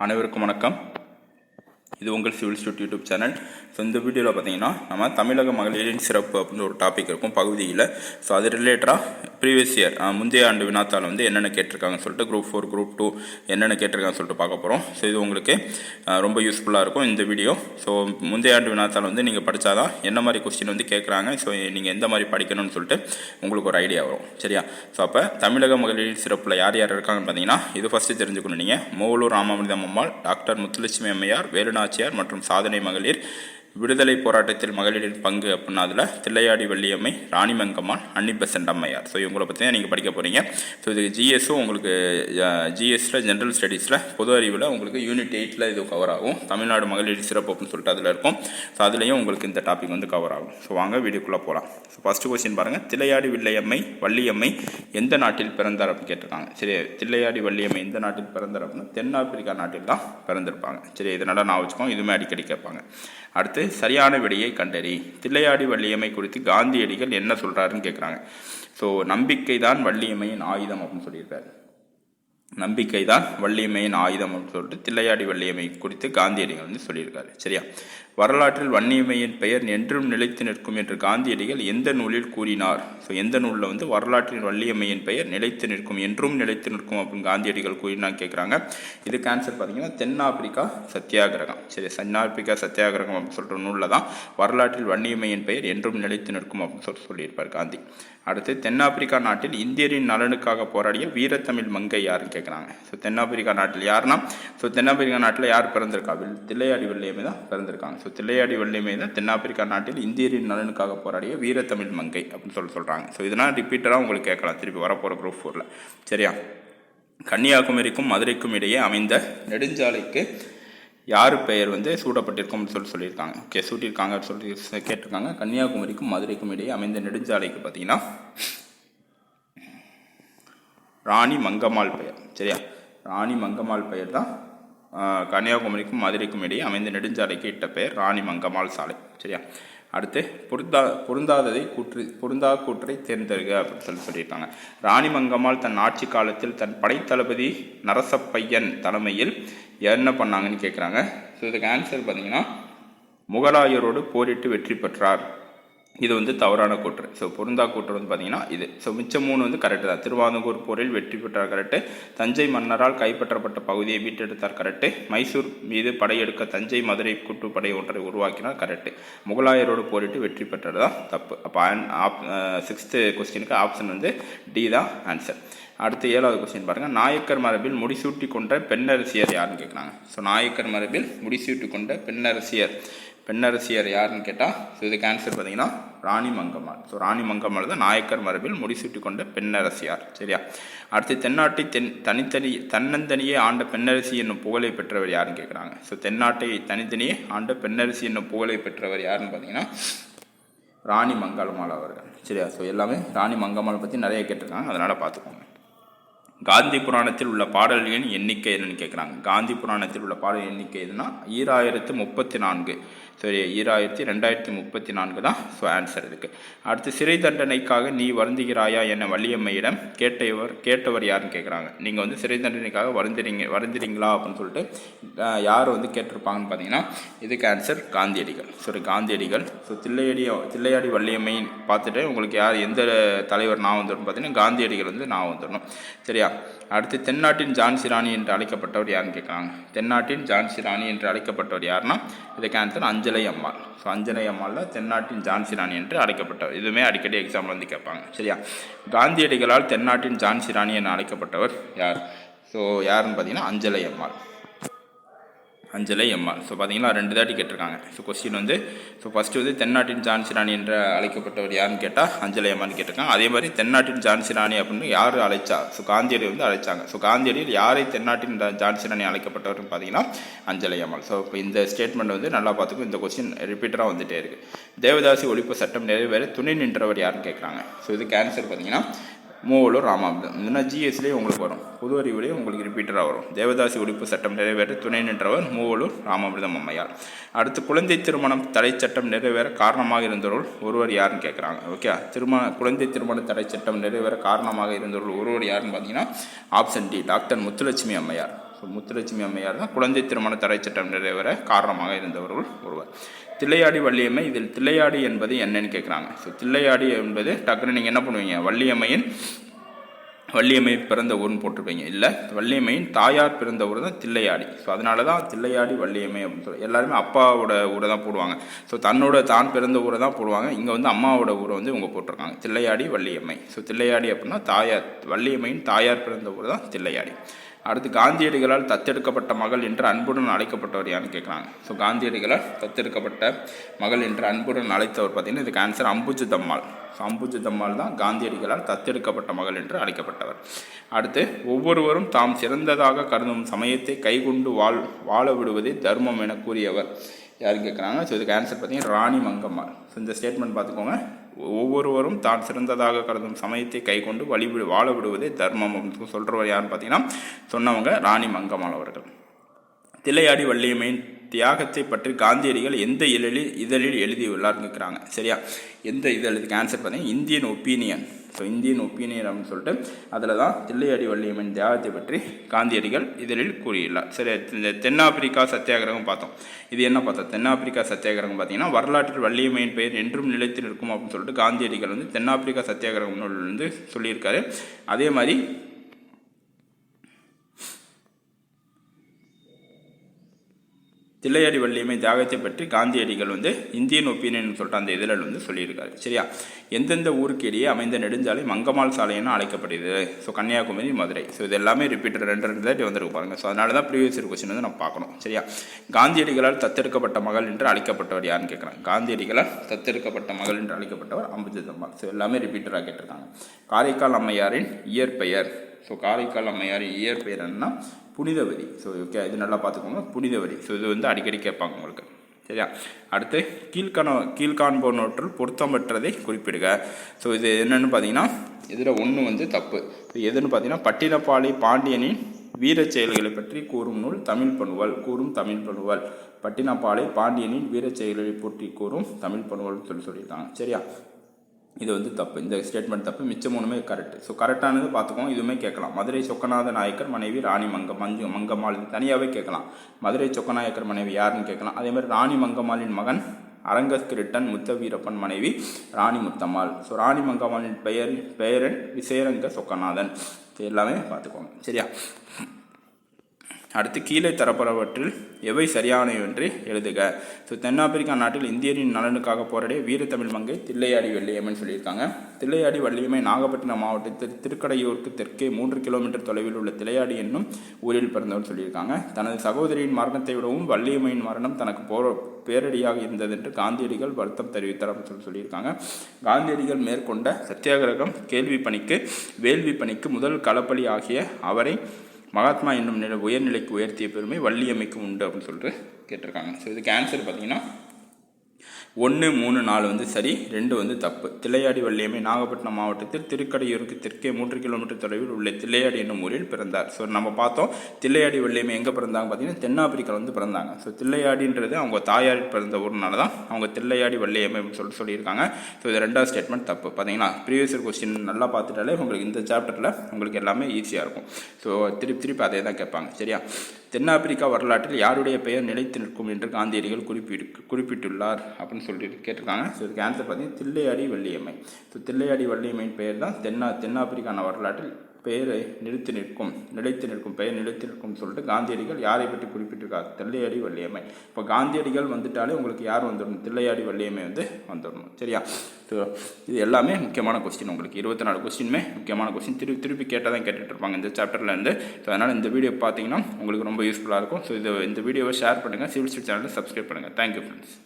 அனைவருக்கும் வணக்கம். இது உங்கள் civil stood YouTube channel. So இந்த வீடியோவில் பார்த்தீங்கன்னா நம்ம தமிழக மகளிரின் சிறப்பு அப்படின்னு ஒரு டாபிக் இருக்கும் பகுதியில். ஸோ அது ரிலேட்டடாக ப்ரீவியஸ் இயர் முந்தைய ஆண்டு வினாத்தாள் வந்து என்னென்ன கேட்டிருக்காங்கன்னு சொல்லிட்டு குரூப் 4 குரூப் 2 என்னென்ன கேட்டிருக்காங்கன்னு சொல்லிட்டு பார்க்க போகிறோம். ஸோ இது உங்களுக்கு ரொம்ப யூஸ்ஃபுல்லாக இருக்கும் இந்த வீடியோ. ஸோ முந்தைய ஆண்டு வினாத்தாள் வந்து நீங்கள் படித்தாதான் என்ன மாதிரி கொஸ்டின் வந்து கேட்குறாங்க, ஸோ நீங்கள் எந்த மாதிரி படிக்கணும்னு சொல்லிட்டு உங்களுக்கு ஒரு ஐடியா வரும். சரியா? ஸோ அப்போ தமிழக மகளிரின் சிறப்பில் யார் யார் இருக்காங்கன்னு பார்த்தீங்கன்னா இது ஃபஸ்ட்டு தெரிஞ்சுக்கணும். நீங்கள் மூவலூர் ராமாமிர்தம் அம்மாள், டாக்டர் முத்துலட்சுமி அம்மையார், வேலுநாச்சியார் மற்றும் சாதனை மகளிர், விடுதலை போராட்டத்தில் மகளிரின் பங்கு அப்படின்னா அதில் தில்லையாடி வள்ளியம்மை, ராணி மங்கம்மாள், அன்னி பெசன்ட் அம்மையார். ஸோ இவங்களை பற்றி தான் நீங்கள் படிக்க போகிறீங்க. ஸோ இது ஜிஎஸும் உங்களுக்கு ஜிஎஸில் ஜென்ரல் ஸ்டடீஸில் பொது அறிவில் உங்களுக்கு யூனிட் 8 இது கவர் ஆகும். தமிழ்நாடு மகளிர் சிறப்பு அப்படின்னு சொல்லிட்டு அதில் இருக்கும். ஸோ அதுலேயும் உங்களுக்கு இந்த டாபிக் வந்து கவர் ஆகும். ஸோ வாங்க வீடியோக்குள்ளே போகலாம். ஸோ ஃபஸ்ட்டு கொஸ்டின் பாருங்கள். தில்லையாடி வள்ளியம்மை எந்த நாட்டில் பிறந்தார் அப்படின்னு கேட்டிருக்காங்க. சரி, தில்லையாடி வள்ளியம்மை எந்த நாட்டில் பிறந்தார் அப்படின்னா தென்னாப்பிரிக்கா நாட்டில் தான் பிறந்திருப்பாங்க. சரி, இதனால் நான் வச்சுக்கோங்க, இதுவுமே அடிக்கடி கேட்பாங்க. அடுத்து சரியான விடையை கண்டறி. தில்லையாடி வள்ளியம்மை குறித்து காந்தியடிகள் என்ன சொல்கிறாருன்னு கேட்குறாங்க. ஸோ நம்பிக்கை தான் வள்ளியம்மையின் ஆயுதம் அப்படின்னு சொல்லியிருக்காரு. நம்பிக்கை தான் வள்ளியம்மையின் ஆயுதம் அப்படின்னு சொல்லிட்டு தில்லையாடி வள்ளியம்மை குறித்து காந்தியடிகள் வந்து சொல்லியிருக்காரு. சரியா? வரலாற்றில் வள்ளியம்மையின் பெயர் என்றும் நிலைத்து நிற்கும் என்று காந்தியடிகள் எந்த நூலில் கூறினார்? ஸோ எந்த நூலில் வந்து வரலாற்றில் வள்ளியம்மையின் பெயர் நிலைத்து நிற்கும், என்றும் நிலைத்து நிற்கும் அப்படின்னு காந்தியடிகள் கூறினான்னு கேட்குறாங்க. இதுக்கு ஆன்சர் பார்த்தீங்கன்னா தென்னாப்பிரிக்கா சத்தியாகிரகம். சரி, தென்னாப்பிரிக்கா சத்தியாகிரகம் அப்படின்னு சொல்கிற நூலில் தான் வரலாற்றில் வள்ளியம்மையின் பெயர் என்றும் நிலைத்து நிற்கும் அப்படின்னு சொல்லியிருப்பார் காந்தி. அடுத்து தென்னாப்பிரிக்கா நாட்டில் இந்தியரின் நலனுக்காக போராடிய வீரத்தமிழ் மங்கை யாருன்னு கேட்குறாங்க. ஸோ தென்னாப்பிரிக்கா நாட்டில் யாருன்னா, ஸோ தென்னாப்பிரிக்கா நாட்டில் யார் பிறந்திருக்கா? தில்லையாடி வள்ளியம்மை தான் பிறந்திருக்காங்க. ஸோ தில்லையாடி வள்ளியம்மை தான் தென்னாப்பிரிக்கா நாட்டில் இந்தியரின் நலனுக்காக போராடிய வீரத்தமிழ் மங்கை அப்படின்னு சொல்கிறாங்க. ஸோ இதெல்லாம் ரிப்பீட்டராக உங்களுக்கு கேட்கலாம் திருப்பி வரப்போகிற குரூப் 4. சரியா? கன்னியாகுமரிக்கும் மதுரைக்கும் இடையே அமைந்த நெடுஞ்சாலைக்கு யார் பெயர் வந்து சூட்டப்பட்டிருக்கும் சொல்லியிருக்காங்க. ஓகே, சூட்டியிருக்காங்க சொல்லி கேட்டிருக்காங்க. கன்னியாகுமரிக்கும் மதுரைக்கும் இடையே அமைந்த நெடுஞ்சாலைக்கு பார்த்தீங்கன்னா ராணி மங்கம்மாள் பெயர். சரியா? ராணி மங்கம்மாள் பெயர் தான் கன்னியாகுமரிக்கும் மதுரைக்கும் இடையே அமைந்த நெடுஞ்சாலைக்கு இட்ட பெயர் ராணி மங்கம்மாள் சாலை. சரியா? அடுத்து பொருந்தா கூற்றை தேர்ந்தெடுக அப்படின்னு சொல்லியிருக்காங்க. ராணி மங்கம்மாள் தன் ஆட்சி காலத்தில் தன் படைத்தளபதி நரசப்பையன் தலைமையில் என்ன பண்ணாங்கன்னு கேட்குறாங்க. ஸோ இதுக்கு ஆன்சர் பார்த்தீங்கன்னா முகலாயரோடு போரிட்டு வெற்றி பெற்றார். இது வந்து தவறான கூற்று. ஸோ பொருந்தா கூற்று வந்து பார்த்தீங்கன்னா இது. ஸோ மிச்சம் 3 வந்து கரெக்டு தான். திருவாங்கூர் போரில் வெற்றி பெற்றார் கரெக்டு. தஞ்சை மன்னரால் கைப்பற்றப்பட்ட பகுதியை மீட்டெடுத்தார் கரெக்டு. மைசூர் மீது படையெடுக்க தஞ்சை மதுரை கூட்டுப்படை ஒன்றை உருவாக்கினார் கரெக்டு. முகலாயரோடு போரிட்டு வெற்றி பெற்றது தான் தப்பு. அப்போ 6th கொஸ்டினுக்கு ஆப்ஷன் வந்து டி தான் ஆன்சர். அடுத்து 7வது கொஸ்டின் பாருங்கள். நாயக்கர் மரபில் முடிசூட்டி கொண்ட பெண்ணரசியர் யாருன்னு கேட்குறாங்க. ஸோ நாயக்கர் மரபில் முடிசூட்டி கொண்ட பெண்ணரசியர் யாருன்னு கேட்டால், ஸோ இதுக்கு ஆன்சர் பார்த்தீங்கன்னா ராணி மங்கம்மாள். ஸோ ராணி மங்கம்மாள் தான் நாயக்கர் மரபில் முடிசூட்டி கொண்ட பெண்ணரசியார். சரியா? அடுத்து தென்னாட்டை தன்னந்தனியே ஆண்ட பெண்ணரசி என்னும் புகழை பெற்றவர் யாருன்னு கேட்குறாங்க. ஸோ தென்னாட்டை தனித்தனியே ஆண்ட பெண்ணரசி என்னும் புகழை பெற்றவர் யாருன்னு பார்த்தீங்கன்னா ராணி மங்கம்மாள் அவர்கள். சரியா? ஸோ எல்லாமே ராணி மங்கம்மாள் பற்றி நிறைய கேட்டிருக்காங்க, அதனால் பார்த்துக்கோங்க. காந்தி புராணத்தில் உள்ள பாடல்களின் எண்ணிக்கை என்னன்னு கேட்குறாங்க. காந்தி புராணத்தில் உள்ள பாடல் எண்ணிக்கை எதுனா 2034. சரி, 2034 தான் ஸோ ஆன்சர் இதுக்கு. அடுத்து சிறை தண்டனைக்காக நீ வருந்துகிறாயா என வள்ளியம்மையிடம் கேட்டவர் யாருன்னு கேட்குறாங்க. நீங்கள் வந்து சிறை தண்டனைக்காக வருந்துறீங்களா அப்படின்னு சொல்லிட்டு யார் வந்து கேட்டிருப்பாங்கன்னு பார்த்தீங்கன்னா இதுக்கு ஆன்சர் காந்தியடிகள். சரி, காந்தியடிகள். ஸோ தில்லையாடி வள்ளியம்மை பார்த்துட்டு உங்களுக்கு யார் எந்த தலைவர் நான் வந்துடும் பார்த்தீங்கன்னா காந்தியடிகள் வந்து நான் வந்துடணும். சரியா? அடுத்து தென்னாட்டின் ஜான்சி ராணி என்று அழைக்கப்பட்டவர் யாருன்னு கேட்குறாங்க. தென்னாட்டின் ஜான்சி ராணி என்று அழைக்கப்பட்டவர் யாருன்னா இதுக்கு ஆன்சர் அஞ்சலை அம்மாள். ஸோ அஞ்சலை அம்மாள் தென்னாட்டின் ஜான்சி ராணி என்று அழைக்கப்பட்டவர். இதுவுமே அடிக்கடி எக்ஸாம்பிள் வந்து கேட்பாங்க. சரியா? காந்தியடிகளால் தென்னாட்டின் ஜான்சி ராணி என அழைக்கப்பட்டவர் யார்? ஸோ யாருன்னு பார்த்தீங்கன்னா அஞ்சலை அம்மாள். ஸோ பார்த்தீங்கன்னா 2 தாட்டி கேட்டிருக்காங்க. ஸோ கொஸ்டின் வந்து ஃபஸ்ட்டு வந்து தென்னாட்டின் ஜான்சி ராணி என்று அழைக்கப்பட்டவர் யாருன்னு கேட்டால் அஞ்சலை அம்மான்னு கேட்டிருக்காங்க. அதே மாதிரி தென்னாட்டின் ஜான்சி ராணி அப்படின்னு யார் அழைச்சா? ஸோ காந்தியடி வந்து அழைச்சாங்க. ஸோ காந்தியடியில் யாரை தென்னாட்டின் ஜான்சி ராணி அழைக்கப்பட்டவர்னு பார்த்தீங்கன்னா அஞ்சலை அம்மாள். ஸோ இப்போ இந்த ஸ்டேட்மெண்ட் வந்து நல்லா பார்த்துக்கும். இந்த கொஸ்டின் ரிப்பீட்டராக வந்துகிட்டே இருக்குது. தேவதாசி ஒழிப்பு சட்டம் நிறைவேற துணை நின்றவர் யாருன்னு கேட்குறாங்க. ஸோ இதுக்கு ஆன்சர் பார்த்தீங்கன்னா மூவலூர் ராமாமிர்தம். இதுனா ஜிஎஸ்லேயே உங்களுக்கு வரும், பொது அறிவுலேயே உங்களுக்கு ரிப்பீட்டராக வரும். தேவதாசி ஒழிப்பு சட்டம் நிறைவேற துணை நின்றவர் மூவலூர் ராமாமிர்தம் அம்மையார். அடுத்து குழந்தை திருமணம் தடை சட்டம் நிறைவேற காரணமாக இருந்தவர்கள் ஒருவர் யாருன்னு கேட்குறாங்க. ஓகே, குழந்தை திருமண தடை சட்டம் நிறைவேற காரணமாக இருந்தவர்கள் ஒருவர் யாருன்னு பார்த்தீங்கன்னா ஆப்ஷன் டி டாக்டர் முத்துலட்சுமி அம்மையார். ஸோ முத்துலட்சுமி அம்மையார் தான் குழந்தை திருமண தடை சட்டம் நிறைவேற காரணமாக இருந்தவர்கள் ஒருவர். தில்லையாடி வள்ளியம்மை, இதில் தில்லையாடி என்பது என்னன்னு கேட்குறாங்க. ஸோ தில்லையாடி என்பது டக்குன்னு நீங்கள் என்ன பண்ணுவீங்க, வள்ளியம்மை பிறந்த ஊர்னு போட்டிருப்பீங்க. இல்லை, வள்ளியம்மையின் தாயார் பிறந்த ஊர் தான் தில்லையாடி. ஸோ அதனால தான் தில்லையாடி வள்ளியம்மை அப்படின்னு சொல்லி எல்லாருமே அப்பாவோட ஊரை தான் போடுவாங்க. ஸோ தான் பிறந்த ஊரை தான் போடுவாங்க. இங்கே வந்து அம்மாவோட ஊரை வந்து இவங்க போட்டிருக்காங்க, தில்லையாடி வள்ளியம்மை. ஸோ தில்லையாடி அப்படின்னா தாயார், வள்ளியம்மையின் தாயார் பிறந்த ஊர் தான் தில்லையாடி. அடுத்து காந்தியடிகளால் தத்தெடுக்கப்பட்ட மகள் என்று அன்புடன் அழைக்கப்பட்டவர் யாருன்னு கேட்குறாங்க. ஸோ காந்தியடிகளால் தத்தெடுக்கப்பட்ட மகள் என்று அன்புடன் அழைத்தவர் பார்த்தீங்கன்னா இதுக்கு ஆன்சர் அம்புஜத்தம்மாள். ஸோ அம்புஜத்தம்மாள் தான் காந்தியடிகளால் தத்தெடுக்கப்பட்ட மகள் என்று அழைக்கப்பட்டவர். அடுத்து ஒவ்வொருவரும் தாம் சிறந்ததாக கருதும் சமயத்தை கைகொண்டு வாழ விடுவதே தர்மம் என கூறியவர் யாருன்னு கேட்குறாங்க. ஸோ இதுக்கு ஆன்சர் பார்த்தீங்கன்னா ராணி மங்கம்மாள். ஸோ இந்த ஸ்டேட்மெண்ட் பார்த்துக்கோங்க, ஒவ்வொருவரும் தான் சிறந்ததாக கருதும் சமயத்தை கைகொண்டு வாழ விடுவதே தர்மம் அப்படின்னு சொல்கிறவர் யாருன்னு பார்த்தீங்கன்னா சொன்னவங்க ராணி மங்கம்மாள் அவர்கள். தில்லையாடி வள்ளியம்மையின் தியாகத்தை பற்றி காந்தியடிகள் எந்த இதழில் எழுதியுள்ளார்னு கேட்குறாங்க. சரியா, எந்த இதழுக்கு ஆன்சர் பார்த்தீங்கன்னா Indian opinion. So Indian opinion அப்படின்னு சொல்லிட்டு அதில் தான் தில்லையாடி வள்ளியம்மையின் தியாகத்தை பற்றி காந்தியடிகள் இதழில் கூறியுள்ளார். சரி, இந்த தென்னாப்பிரிக்கா சத்தியாகிரகம் பார்த்தோம். இது என்ன பார்த்தோம், தென்னாப்பிரிக்கா சத்தியாகிரகம் பார்த்தீங்கன்னா வரலாற்றில் வள்ளியம்மையின் பெயர் என்றும் நிலைத்து நிற்கும் அப்படின்னு சொல்லிட்டு காந்தியடிகள் வந்து தென்னாப்பிரிக்கா சத்தியாகிரகம் நூல் வந்து சொல்லியிருக்காரு. அதே மாதிரி தில்லையாடி வள்ளியம்மை தியாகத்தை பற்றி காந்தியடிகள் வந்து இந்தியன் ஒப்பீனியன் சொல்லிட்டு அந்த இதழில் வந்து சொல்லியிருக்காரு. சரியா, எந்தெந்த ஊருக்கு இடையே அமைந்த நெடுஞ்சாலை மங்கம்மாள் சாலை என அழைக்கப்படுது. ஸோ கன்னியாகுமரி, மதுரை. ஸோ இது எல்லாமே ரிப்பீட்டர் ரெண்டு தாட்டி வந்துருக்கு பாருங்க. ஸோ அதனால தான் ப்ரீவியஸ் இயர் கொஸ்டின் வந்து நம்ம பார்க்கணும். சரியா, காந்தியடிகளால் தத்தெடுக்கப்பட்ட மகள் என்று அழைக்கப்பட்டவர் யாருன்னு கேட்குறாங்க. காந்தியடிகளால் தத்தெடுக்கப்பட்ட மகள் என்று அழைக்கப்பட்டவர் அம்புஜத்தம்மாள். ஸோ எல்லாமே ரிப்பீட்டராக கேட்டிருக்காங்க. காரைக்கால் அம்மையாரின் இயற்பெயர். ஸோ காரைக்கால் அம்மையாரின் இயற்பெயர் என்னன்னா புனிதவதி. ஸோ ஓகே, இது நல்லா பார்த்துக்கோங்க, புனிதவதி. ஸோ இது வந்து அடிக்கடி கேட்பாங்க உங்களுக்கு. சரியா, அடுத்து கீழ்காண்போனவற்றில் பொருத்தமற்றதை குறிப்பிடுக. ஸோ இது என்னென்னு பார்த்தீங்கன்னா இதில் ஒன்று வந்து தப்பு. எதுன்னு பார்த்தீங்கன்னா பட்டினப்பாலை பாண்டியனின் வீரச் செயல்களை பற்றி கூறும் தமிழ் பணுவல். பட்டினப்பாலை பாண்டியனின் வீரச் செயல்களை பற்றி கூறும் தமிழ் பணுவல் சொல்லியிருக்காங்க. சரியா, இது வந்து தப்பு, இந்த ஸ்டேட்மெண்ட் தப்பு. மிச்சம் மூணுமே கரெக்ட். ஸோ கரெக்டானது பார்த்துக்கோங்க, இதுவுமே கேட்கலாம். மதுரை சொக்கநாத நாயக்கர் மனைவி ராணி மங்கம்மாள் இது தனியாகவே கேட்கலாம். மதுரை சொக்கநாயக்கர் மனைவி யாருன்னு கேட்கலாம். அதே மாதிரி ராணி மங்கம்மாளின் மகன் அரங்கஸ்கிருட்டன் முத்தவீரப்பன் மனைவி ராணி முத்தம்மாள். ஸோ ராணி மங்கம்மாளின் பெயரன் விசேரங்க சொக்கநாதன். எல்லாமே பார்த்துக்கோங்க. சரியா, அடுத்து கீழே தரப்படவற்றில் எவை சரியானவென்று எழுதுக. ஸோ தென்னாப்பிரிக்கா நாட்டில் இந்தியரின் நலனுக்காக போராடிய வீரத்தமிழ் மங்கை தில்லையாடி வள்ளியம்மன் சொல்லியிருக்காங்க. தில்லையாடி வள்ளியம்மை நாகப்பட்டினம் மாவட்டத்தில் திருக்கடையூருக்கு தெற்கே 3 கிலோமீட்டர் தொலைவில் உள்ள தில்லையாடி என்னும் ஊரில் பிறந்தவர் சொல்லியிருக்காங்க. தனது சகோதரியின் மரணத்தை விடவும் வள்ளியம்மையின் மரணம் தனக்கு பேரடியாக இருந்தது என்று காந்தியடிகள் வருத்தம் தெரிவித்தார் அப்படின்னு சொல்லியிருக்காங்க. காந்தியடிகள் மேற்கொண்ட சத்தியாகிரகம் வேள்வி பணிக்கு முதல் களப்பலி ஆகிய அவரை மகாத்மா என்னும் உயர்நிலைக்கு உயர்த்திய பெருமை வள்ளியம்மைக்கு உண்டு அப்படின்னு சொல்லிட்டு கேட்டிருக்காங்க. ஸோ இதுக்கு ஆன்சர் பார்த்தீங்கன்னா 1, 3, 4 வந்து சரி, 2 வந்து தப்பு. தில்லையாடி வள்ளியம்மை நாகப்பட்டினம் மாவட்டத்தில் திருக்கடையூருக்கு தெற்கே 3 கிலோமீட்டர் தொலைவில் உள்ள தில்லையாடி என்னும் ஊரில் பிறந்தார். ஸோ நம்ம பார்த்தோம் தில்லையாடி வள்ளியம்மை எங்கே பிறந்தாங்க பார்த்தீங்கன்னா தென்னாப்பிரிக்காவில் வந்து பிறந்தாங்க. ஸோ தில்லையாடின்றது அவங்க தாயார் பிறந்த ஊர்னால தான் அவங்க தில்லையாடி வள்ளியம்மை அப்படின்னு சொல்லியிருக்காங்க. ஸோ இது 2வது ஸ்டேட்மெண்ட் தப்பு. பார்த்தீங்கன்னா ப்ரீவியஸ் இயர் கொஸ்டின் நல்லா பார்த்துட்டாலே உங்களுக்கு இந்த சாப்டரில் உங்களுக்கு எல்லாமே ஈஸியாக இருக்கும். ஸோ திருப்பி அதே தான் கேட்பாங்க. சரியா, தென்னாப்பிரிக்கா வரலாற்றில் யாருடைய பெயர் நிலைத்து நிற்கும் என்று காந்தியடிகள் குறிப்பிட்டுள்ளார் அப்படின்னு சொல்லிட்டு கேட்டிருக்காங்க. ஸோ இதுக்கு ஆன்சர் பார்த்தீங்கன்னா தில்லையாடி வள்ளியம்மை. ஸோ தில்லையாடி வள்ளியம்மையின் பெயர் தான் தென்னாப்பிரிக்கான வரலாற்றில் பெயரை நிலைத்து நிற்கும் சொல்லிட்டு காந்தியடிகள் யாரை பற்றி குறிப்பிட்டிருக்காங்க, தில்லையாடி வள்ளியம்மை. இப்போ காந்தியடிகள் வந்துட்டாலே உங்களுக்கு யார் வந்துடணும், தில்லையாடி வள்ளியம்மை வந்து வந்துடணும். சரியா, ஸோ இது எல்லாமே முக்கியமான கொஸ்டின். உங்களுக்கு 24 கொஸ்டினுமே முக்கியமான கொஸ்டின். திருப்பி கேட்டால் தான் கேட்டுட்டு இருப்பாங்க இந்த சாப்டர்லேருந்து. ஸோ அதனால் இந்த வீடியோ பார்த்தீங்கன்னா உங்களுக்கு ரொம்ப யூஸ்ஃபுல்லாக இருக்கும். ஸோ இந்த வீடியோவை ஷேர் பண்ணுங்கள், சிவில் ஸ்ட்ரீட் சேனலை சப்ஸ்கிரைப் பண்ணுங்கள். Thank you friends.